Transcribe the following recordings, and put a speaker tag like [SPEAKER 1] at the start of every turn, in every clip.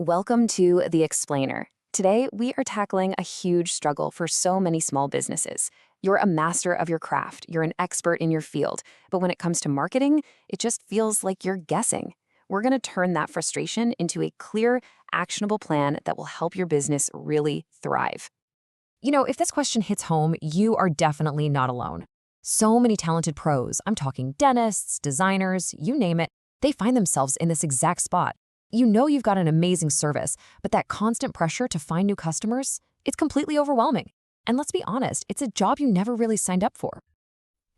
[SPEAKER 1] Welcome to The Explainer. Today, we are tackling a huge struggle for so many small businesses. You're a master of your craft, you're an expert in your field, but when it comes to marketing, it just feels like you're guessing. We're going to turn that frustration into a clear, actionable plan that will help your business really thrive.
[SPEAKER 2] If this question hits home, you are definitely not alone. So many talented pros, I'm talking dentists, designers, you name it, they find themselves in this exact spot. You know you've got an amazing service, but that constant pressure to find new customers, it's completely overwhelming. And let's be honest, it's a job you never really signed up for.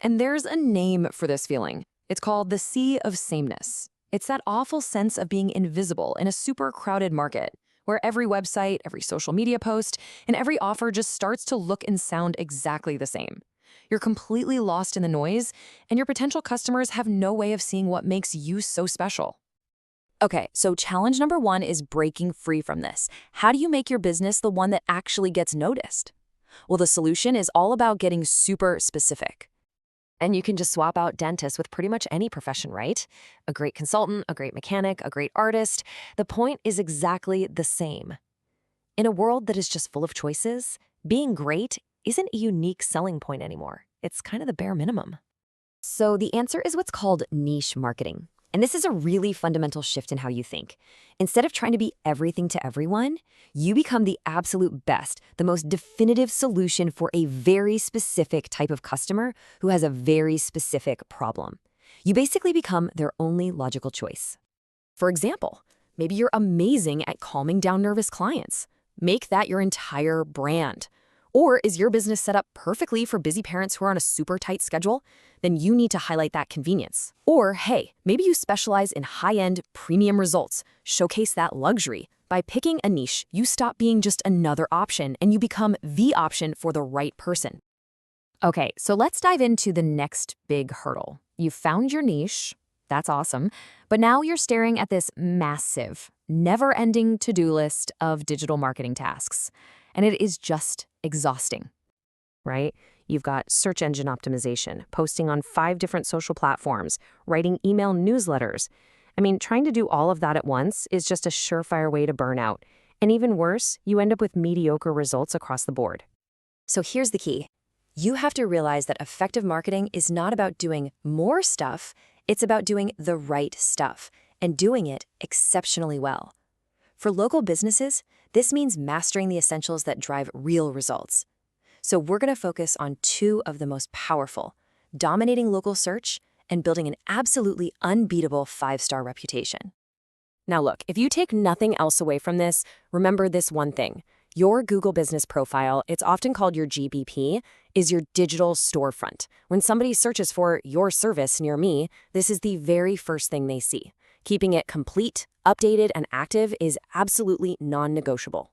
[SPEAKER 1] And there's a name for this feeling. It's called the sea of sameness. It's that awful sense of being invisible in a super crowded market, where every website, every social media post, and every offer just starts to look and sound exactly the same. You're completely lost in the noise, and your potential customers have no way of seeing what makes you so special. Okay, so challenge number 1 is breaking free from this. How do you make your business the one that actually gets noticed? Well, the solution is all about getting super specific. And you can just swap out dentists with pretty much any profession, right? A great consultant, a great mechanic, a great artist. The point is exactly the same. In a world that is just full of choices, being great isn't a unique selling point anymore. It's kind of the bare minimum.
[SPEAKER 2] So the answer is what's called niche marketing. And this is a really fundamental shift in how you think. Instead of trying to be everything to everyone, you become the absolute best, the most definitive solution for a very specific type of customer who has a very specific problem. You basically become their only logical choice. For example, maybe you're amazing at calming down nervous clients. Make that your entire brand. Or is your business set up perfectly for busy parents who are on a super tight schedule? Then you need to highlight that convenience. Or, hey, maybe you specialize in high-end, premium results. Showcase that luxury. By picking a niche, you stop being just another option and you become the option for the right person. Okay, so let's dive into the next big hurdle. You found your niche. That's awesome. But now you're staring at this massive, never-ending to-do list of digital marketing tasks. And it is just exhausting, right? You've got search engine optimization, posting on 5 different social platforms, writing email newsletters. Trying to do all of that at once is just a surefire way to burn out. And even worse, you end up with mediocre results across the board.
[SPEAKER 1] So here's the key. You have to realize that effective marketing is not about doing more stuff, it's about doing the right stuff and doing it exceptionally well. For local businesses, this means mastering the essentials that drive real results. So we're going to focus on 2 of the most powerful, dominating local search and building an absolutely unbeatable 5-star reputation. Now look, if you take nothing else away from this, remember this one thing. Your Google Business Profile, it's often called your GBP, is your digital storefront. When somebody searches for your service near me, this is the very first thing they see. Keeping it complete, updated, and active is absolutely non-negotiable.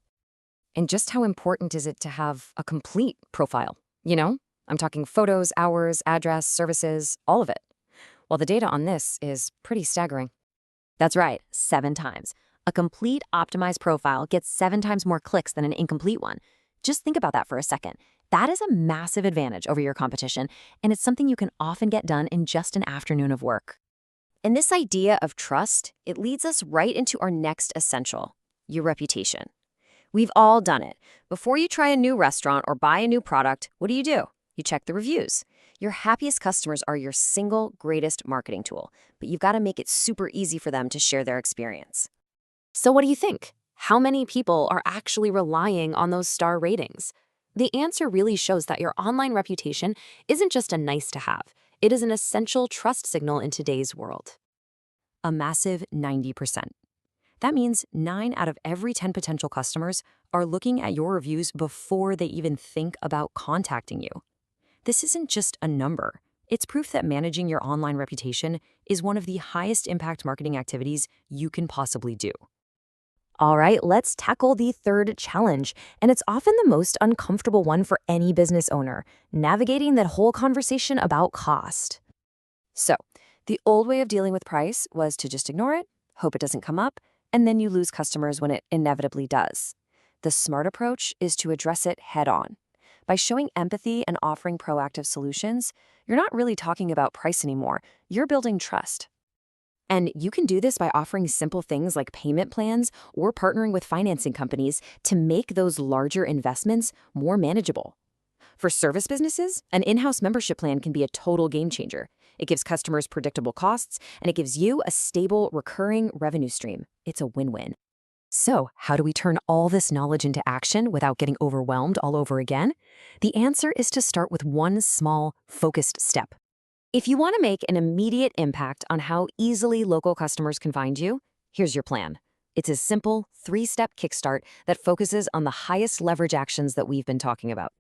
[SPEAKER 2] And just how important is it to have a complete profile? I'm talking photos, hours, address, services, all of it. Well, the data on this is pretty staggering.
[SPEAKER 1] That's right, 7 times. A complete optimized profile gets 7 times more clicks than an incomplete one. Just think about that for a second. That is a massive advantage over your competition, and it's something you can often get done in just an afternoon of work. And this idea of trust, it leads us right into our next essential, your reputation. We've all done it. Before you try a new restaurant or buy a new product, what do? You check the reviews. Your happiest customers are your single greatest marketing tool, but you've got to make it super easy for them to share their experience. So what do you think? How many people are actually relying on those star ratings? The answer really shows that your online reputation isn't just a nice to have. It is an essential trust signal in today's world. A massive 90%. That means 9 out of every 10 potential customers are looking at your reviews before they even think about contacting you. This isn't just a number. It's proof that managing your online reputation is one of the highest impact marketing activities you can possibly do. All right, let's tackle the 3rd challenge, and it's often the most uncomfortable one for any business owner, navigating that whole conversation about cost. So, the old way of dealing with price was to just ignore it, hope it doesn't come up, and then you lose customers when it inevitably does. The smart approach is to address it head-on. By showing empathy and offering proactive solutions, you're not really talking about price anymore, you're building trust. And you can do this by offering simple things like payment plans or partnering with financing companies to make those larger investments more manageable. For service businesses, an in-house membership plan can be a total game changer. It gives customers predictable costs, and it gives you a stable, recurring revenue stream. It's a win-win. So, how do we turn all this knowledge into action without getting overwhelmed all over again? The answer is to start with one small, focused step. If you want to make an immediate impact on how easily local customers can find you, here's your plan. It's a simple, three-step kickstart that focuses on the highest leverage actions that we've been talking about.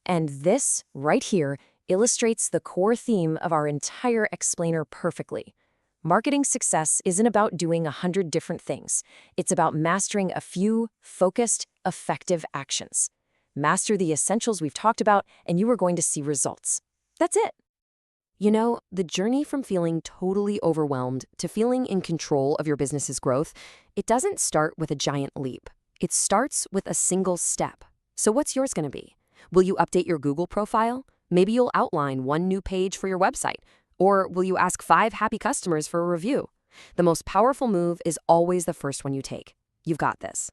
[SPEAKER 1] And this, right here, illustrates the core theme of our entire explainer perfectly. Marketing success isn't about doing 100 different things. It's about mastering a few focused, effective actions. Master the essentials we've talked about, and you are going to see results. That's it. You know, the journey from feeling totally overwhelmed to feeling in control of your business's growth, it doesn't start with a giant leap. It starts with a single step. So what's yours going to be? Will you update your Google profile? Maybe you'll outline one new page for your website. Or will you ask 5 happy customers for a review? The most powerful move is always the first one you take. You've got this.